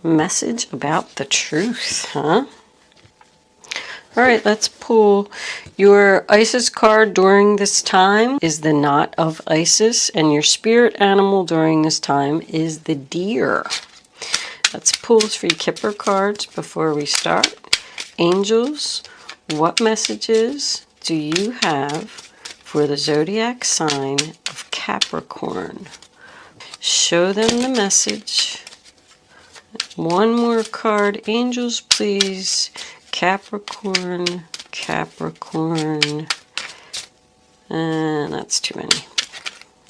Message about the truth, huh? All right, let's pull. Your Isis card during this time is the Knot of Isis, and your spirit animal during this time is the deer. Let's pull 3 Kipper cards before we start. Angels, what messages do you have for the zodiac sign of Capricorn? Show them the message. One more card. Angels, please. Capricorn, Capricorn. And that's too many.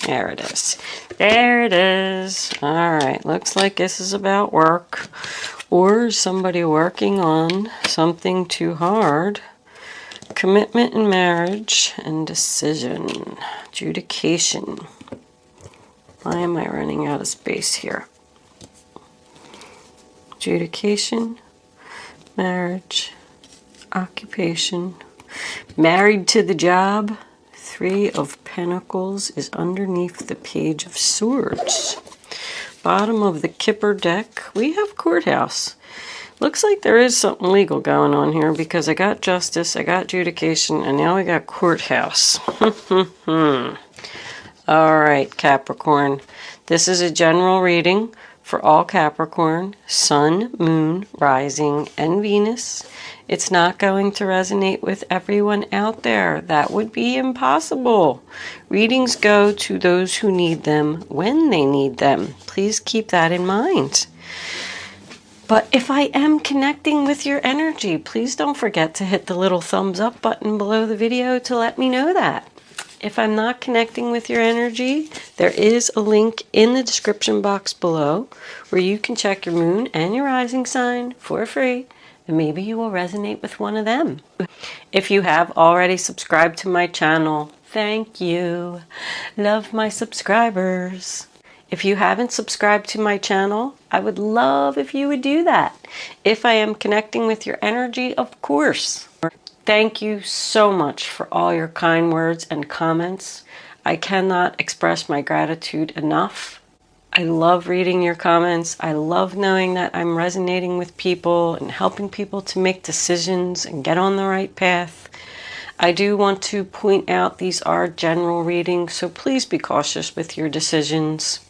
There it is. There it is. All right. Looks like this is about work or somebody working on something too hard. Commitment in marriage and decision. Adjudication. Why am I running out of space here? Adjudication, marriage, occupation, married to the job. 3 of Pentacles is underneath the Page of Swords. Bottom of the Kipper deck, we have courthouse. Looks like there is something legal going on here because I got justice, I got adjudication, and now we got courthouse. All right, Capricorn. This is a general reading for all Capricorn, Sun, Moon, Rising, and Venus. It's not going to resonate with everyone out there. That would be impossible. Readings go to those who need them when they need them. Please keep that in mind. But if I am connecting with your energy, please don't forget to hit the little thumbs up button below the video to let me know that. If I'm not connecting with your energy, there is a link in the description box below where you can check your moon and your rising sign for free, and maybe you will resonate with one of them. If you have already subscribed to my channel, thank you. Love my subscribers. If you haven't subscribed to my channel, I would love if you would do that. If I am connecting with your energy, of course. Thank you so much for all your kind words and comments. I cannot express my gratitude enough. I love reading your comments. I love knowing that I'm resonating with people and helping people to make decisions and get on the right path. I do want to point out these are general readings, so please be cautious with your decisions.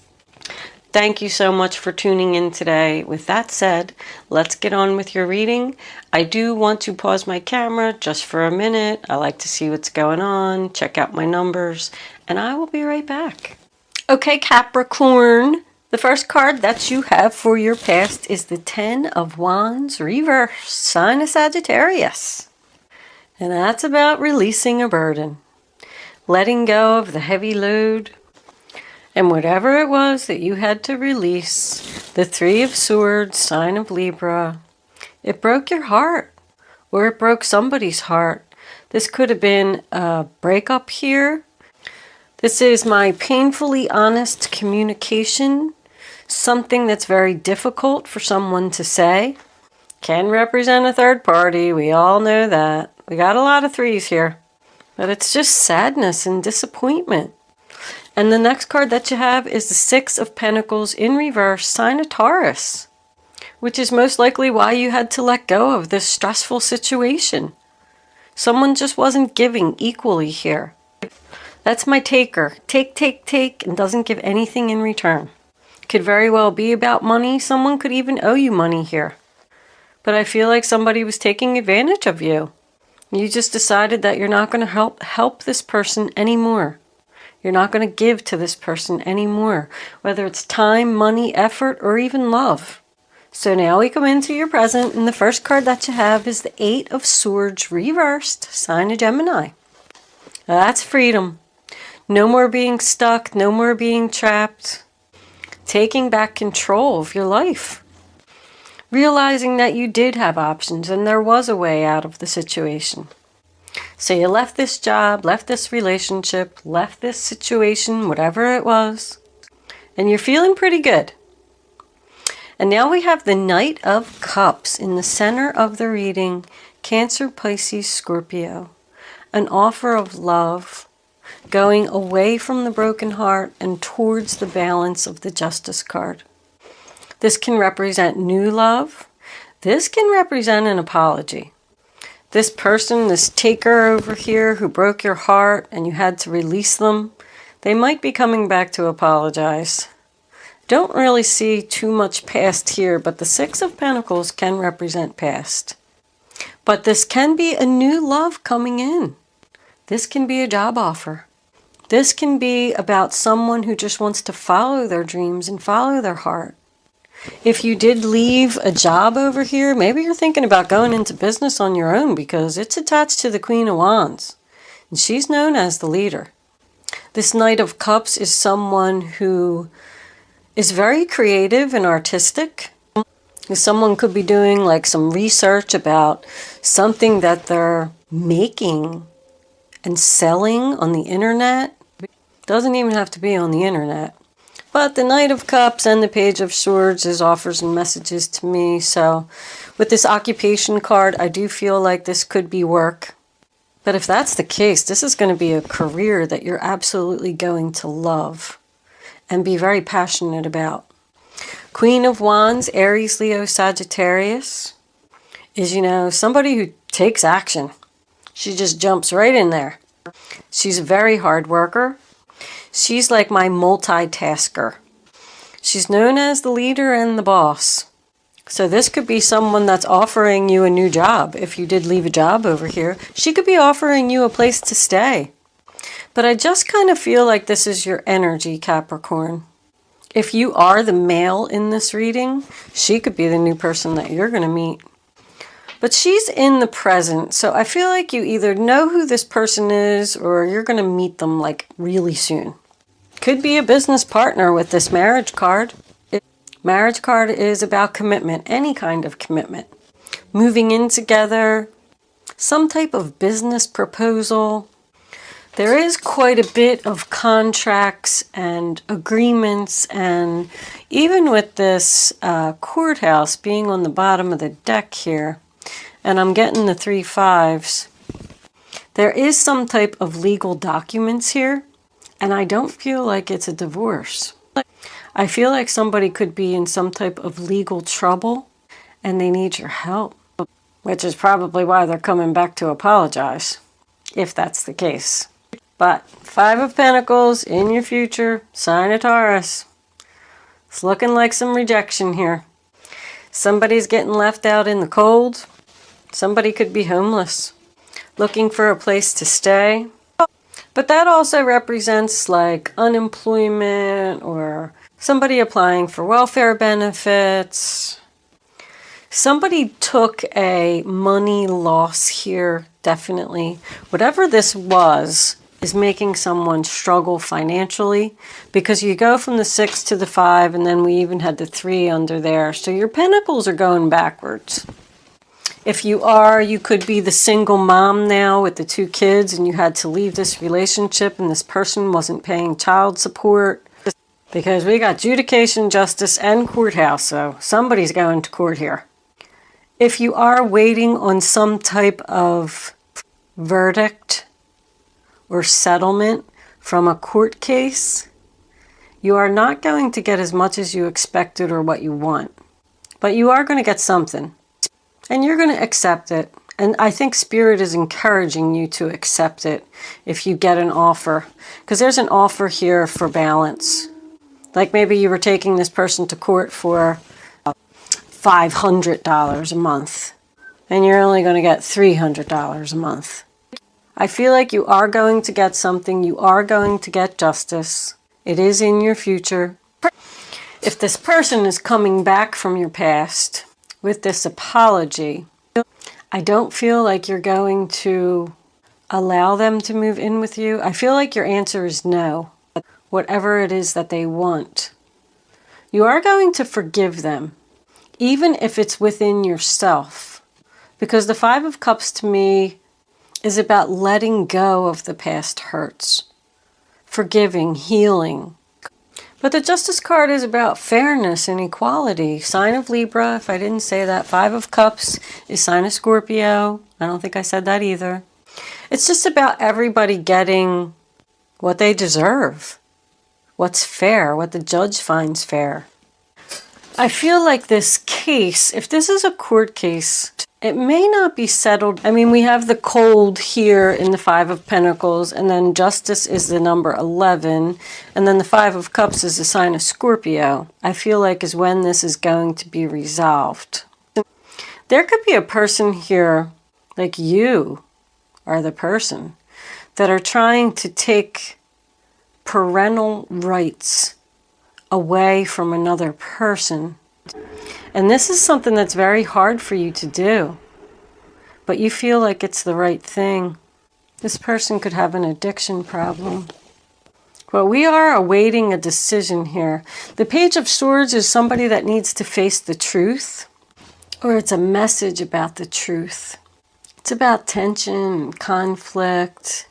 Thank you so much for tuning in today. With that said, let's get on with your reading. I do want to pause my camera just for a minute. I like to see what's going on, check out my numbers, and I will be right back. Okay, Capricorn, the first card that you have for your past is the 10 of Wands reverse, sign of Sagittarius. And that's about releasing a burden, letting go of the heavy load, and whatever it was that you had to release. The 3 of Swords, sign of Libra. It broke your heart, or it broke somebody's heart. This could have been a breakup here. This is my painfully honest communication. Something that's very difficult for someone to say. Can represent a third party. We all know that. We got a lot of 3s here. But it's just sadness and disappointment. And the next card that you have is the 6 of Pentacles in reverse, sign of Taurus, which is most likely why you had to let go of this stressful situation. Someone just wasn't giving equally here. That's my taker. Take, take, take, and doesn't give anything in return. Could very well be about money. Someone could even owe you money here. But I feel like somebody was taking advantage of you. You just decided that you're not going to help this person anymore. You're not going to give to this person anymore, whether it's time, money, effort, or even love. So now we come into your present, and the first card that you have is the 8 of Swords reversed, sign of Gemini. Now that's freedom. No more being stuck, no more being trapped. Taking back control of your life. Realizing that you did have options and there was a way out of the situation. So you left this job, left this relationship, left this situation, whatever it was, and you're feeling pretty good. And now we have the Knight of Cups in the center of the reading, Cancer, Pisces, Scorpio. An offer of love, going away from the broken heart and towards the balance of the Justice card. This can represent new love. This can represent an apology. This person, this taker over here who broke your heart and you had to release them, they might be coming back to apologize. Don't really see too much past here, but the Six of Pentacles can represent past. But this can be a new love coming in. This can be a job offer. This can be about someone who just wants to follow their dreams and follow their heart. If you did leave a job over here, maybe you're thinking about going into business on your own because it's attached to the Queen of Wands. And she's known as the leader. This Knight of Cups is someone who is very creative and artistic. Someone could be doing like some research about something that they're making and selling on the internet. Doesn't even have to be on the internet. But the Knight of Cups and the Page of Swords is offers and messages to me. So with this occupation card, I do feel like this could be work. But if that's the case, this is going to be a career that you're absolutely going to love and be very passionate about. Queen of Wands, Aries, Leo, Sagittarius is, somebody who takes action. She just jumps right in there. She's a very hard worker. She's like my multitasker. She's known as the leader and the boss. So this could be someone that's offering you a new job. If you did leave a job over here, she could be offering you a place to stay. But I just kind of feel like this is your energy, Capricorn. If you are the male in this reading, she could be the new person that you're going to meet. But she's in the present, so I feel like you either know who this person is or you're going to meet them like really soon. Could be a business partner with this marriage card. Marriage card is about commitment, any kind of commitment. Moving in together, some type of business proposal. There is quite a bit of contracts and agreements, and even with this courthouse being on the bottom of the deck here, and I'm getting the 3 5s, there is some type of legal documents here, and I don't feel like it's a divorce. I feel like somebody could be in some type of legal trouble, and they need your help, which is probably why they're coming back to apologize, if that's the case. But 5 of Pentacles in your future, sign of Taurus. It's looking like some rejection here. Somebody's getting left out in the cold. Somebody could be homeless, looking for a place to stay. But that also represents like unemployment or somebody applying for welfare benefits. Somebody took a money loss here, definitely. Whatever this was is making someone struggle financially, because you go from the 6 to the 5, and then we even had the 3 under there. So your pentacles are going backwards. If you are, you could be the single mom now with the 2 kids, and you had to leave this relationship, and this person wasn't paying child support. Because we got adjudication, justice, and courthouse, so somebody's going to court here. If you are waiting on some type of verdict or settlement from a court case, you are not going to get as much as you expected or what you want. But you are going to get something. And you're going to accept it. And I think Spirit is encouraging you to accept it if you get an offer. Because there's an offer here for balance. Like maybe you were taking this person to court for $500 a month. And you're only going to get $300 a month. I feel like you are going to get something. You are going to get justice. It is in your future. If this person is coming back from your past with this apology, I don't feel like you're going to allow them to move in with you. I feel like your answer is no, whatever it is that they want. You are going to forgive them, even if it's within yourself. Because the 5 of Cups to me is about letting go of the past hurts, forgiving, healing. But the Justice card is about fairness and equality. Sign of Libra, if I didn't say that. 5 of Cups is sign of Scorpio. I don't think I said that either. It's just about everybody getting what they deserve. What's fair, what the judge finds fair. I feel like this case, if this is a court case, it may not be settled. I mean, we have the cold here in the Five of Pentacles, and then justice is the number 11, and then the Five of Cups is the sign of Scorpio. I feel like is when this is going to be resolved. There could be a person here, like you are the person, that are trying to take parental rights away from another person. And this is something that's very hard for you to do, but you feel like it's the right thing. This person could have an addiction problem. Well, we are awaiting a decision here. The Page of Swords is somebody that needs to face the truth, or it's a message about the truth. It's about tension and conflict.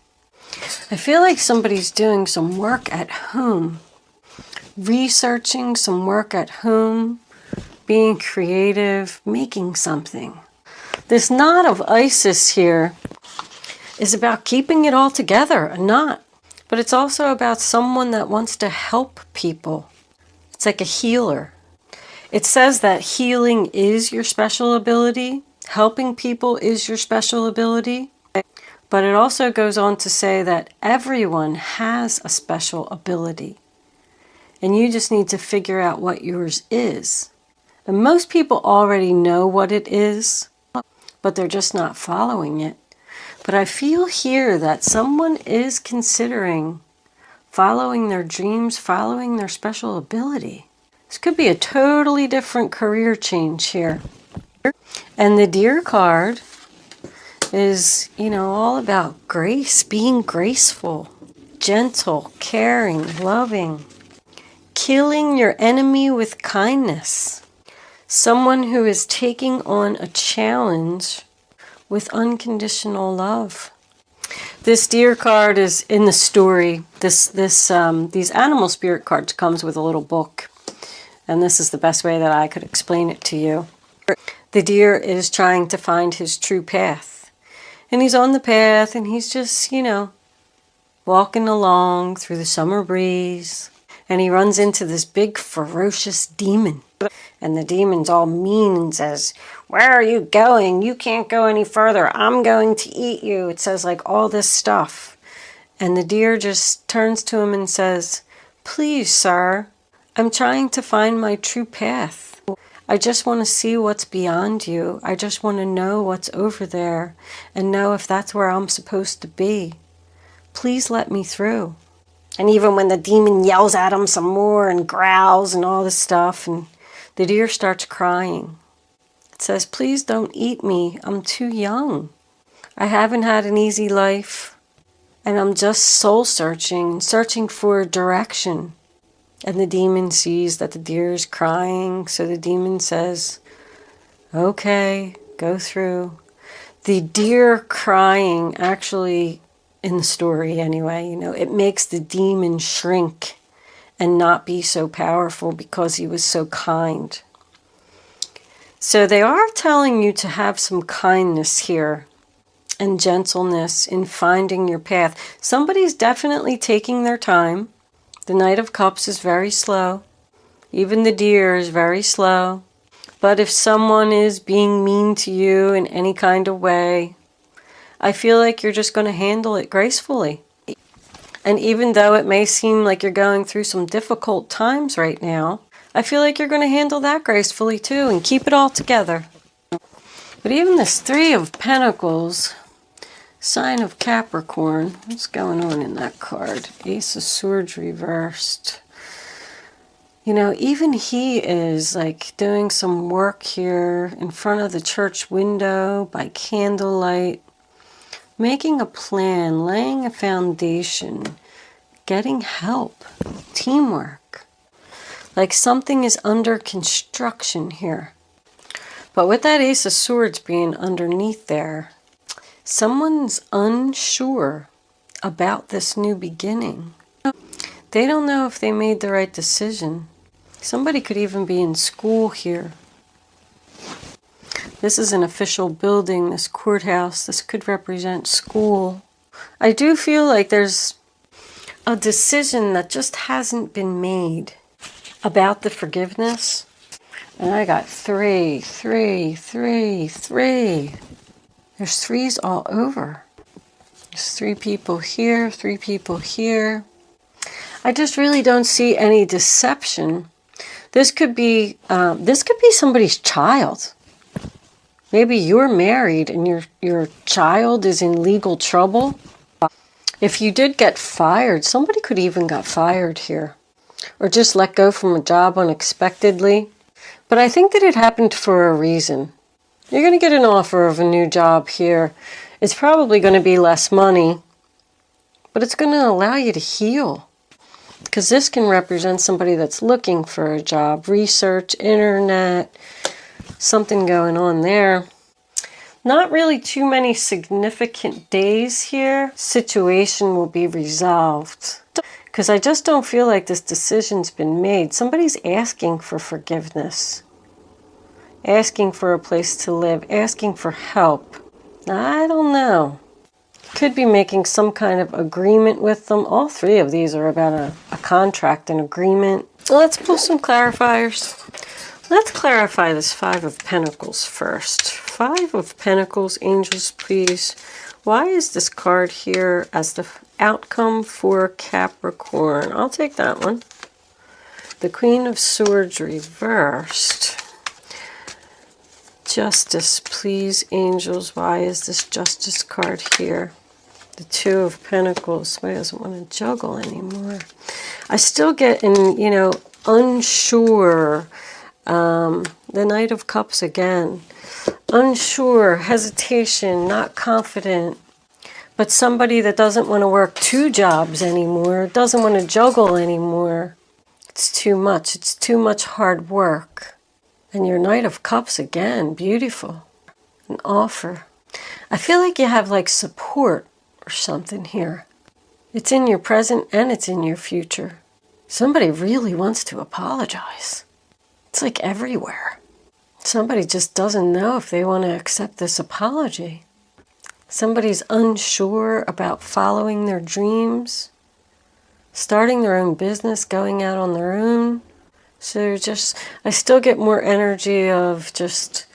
I feel like somebody's doing some work at home, researching some work at home, being creative, making something. This knot of Isis here is about keeping it all together, a knot. But it's also about someone that wants to help people. It's like a healer. It says that healing is your special ability. Helping people is your special ability. But it also goes on to say that everyone has a special ability. And you just need to figure out what yours is. And most people already know what it is, but they're just not following it. But I feel here that someone is considering following their dreams, following their special ability. This could be a totally different career change here. And the Deer card is, you know, all about grace, being graceful, gentle, caring, loving, killing your enemy with kindness. Someone who is taking on a challenge with unconditional love. This Deer card is in the story. These animal spirit cards comes with a little book. And this is the best way that I could explain it to you. The deer is trying to find his true path. And he's on the path and he's just, you know, walking along through the summer breeze. And he runs into this big ferocious demon. And the demon's all mean and says, "Where are you going? You can't go any further. I'm going to eat you." It says like all this stuff. And the deer just turns to him and says, "Please, sir, I'm trying to find my true path. I just want to see what's beyond you. I just want to know what's over there and know if that's where I'm supposed to be. Please let me through." And even when the demon yells at him some more and growls and all this stuff, and the deer starts crying. It says, "Please don't eat me. I'm too young. I haven't had an easy life. And I'm just soul searching for direction." And the demon sees that the deer is crying. So the demon says, "Okay, go through." The deer crying actually, in the story anyway, you know, it makes the demon shrink and not be so powerful because he was so kind. So they are telling you to have some kindness here and gentleness in finding your path. Somebody's definitely taking their time. The Knight of Cups is very slow. Even the deer is very slow. But if someone is being mean to you in any kind of way, I feel like you're just going to handle it gracefully. And even though it may seem like you're going through some difficult times right now, I feel like you're going to handle that gracefully too and keep it all together. But even this Three of Pentacles, sign of Capricorn, what's going on in that card? Ace of Swords reversed. You know, even he is like doing some work here in front of the church window by candlelight, making a plan, laying a foundation, getting help, teamwork. Like something is under construction here. But with that Ace of Swords being underneath there, someone's unsure about this new beginning. They don't know if they made the right decision. Somebody could even be in school here. This is an official building, this courthouse. This could represent school. I do feel like there's a decision that just hasn't been made about the forgiveness. And I got 3, 3, 3, 3. There's 3s all over. There's 3 people here, 3 people here. I just really don't see any deception. This could be somebody's child. Maybe you're married and your child is in legal trouble. If you did get fired, somebody could even got fired here. Or just let go from a job unexpectedly. But I think that it happened for a reason. You're going to get an offer of a new job here. It's probably going to be less money, but it's going to allow you to heal. Because this can represent somebody that's looking for a job, research, internet, something going on there. Not really too many significant days here. Situation will be resolved. Because I just don't feel like this decision's been made. Somebody's asking for forgiveness. Asking for a place to live. Asking for help. I don't know. Could be making some kind of agreement with them. All 3 of these are about a contract, an agreement. Let's pull some clarifiers. Let's clarify this 5 of Pentacles first. 5 of Pentacles, angels, please. Why is this card here as the outcome for Capricorn? I'll take that one. The Queen of Swords reversed. Justice, please, angels. Why is this Justice card here? The 2 of Pentacles. Somebody doesn't want to juggle anymore. I still get unsure. The Knight of Cups again. Unsure, hesitation, not confident. But somebody that doesn't want to work 2 jobs anymore, doesn't want to juggle anymore. It's too much. It's too much hard work. And your Knight of Cups again, beautiful. An offer. I feel like you have like support or something here. It's in your present and it's in your future. Somebody really wants to apologize. It's like everywhere. Somebody just doesn't know if they want to accept this apology. Somebody's unsure about following their dreams, starting their own business, going out on their own. So I still get more energy of just,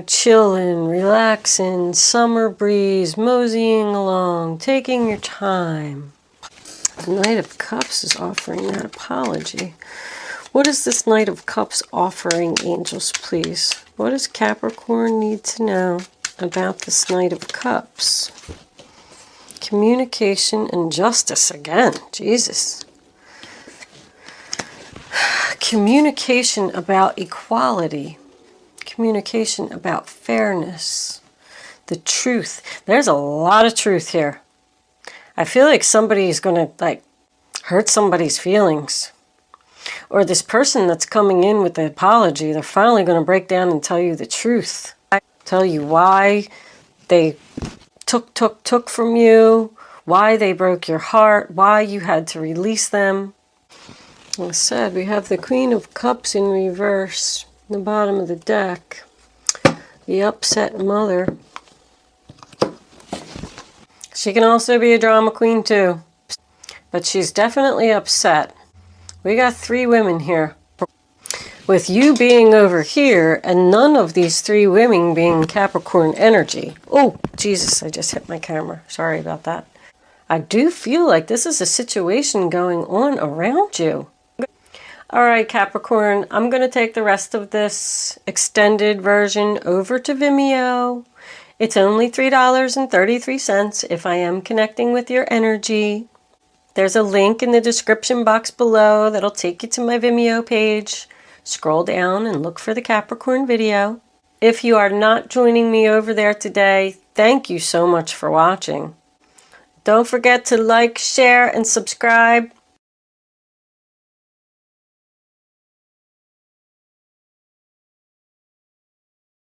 chilling, relaxing, summer breeze, moseying along, taking your time. The Knight of Cups is offering that apology. What is this Knight of Cups offering, angels, please? What does Capricorn need to know about this Knight of Cups? Communication and justice again. Jesus. Communication about equality. Communication about fairness. The truth. There's a lot of truth here. I feel like somebody's going to hurt somebody's feelings. Or this person that's coming in with the apology, they're finally going to break down and tell you the truth. Tell you why they took from you, why they broke your heart, why you had to release them. Like I said, we have the Queen of Cups in reverse, in the bottom of the deck. The upset mother. She can also be a drama queen too. But she's definitely upset. We got 3 women here. With you being over here and none of these 3 women being Capricorn energy. Oh, Jesus, I just hit my camera. Sorry about that. I do feel like this is a situation going on around you. All right, Capricorn, I'm going to take the rest of this extended version over to Vimeo. It's only $3.33 if I am connecting with your energy. There's a link in the description box below that'll take you to my Vimeo page. Scroll down and look for the Capricorn video. If you are not joining me over there today, thank you so much for watching. Don't forget to like, share, and subscribe.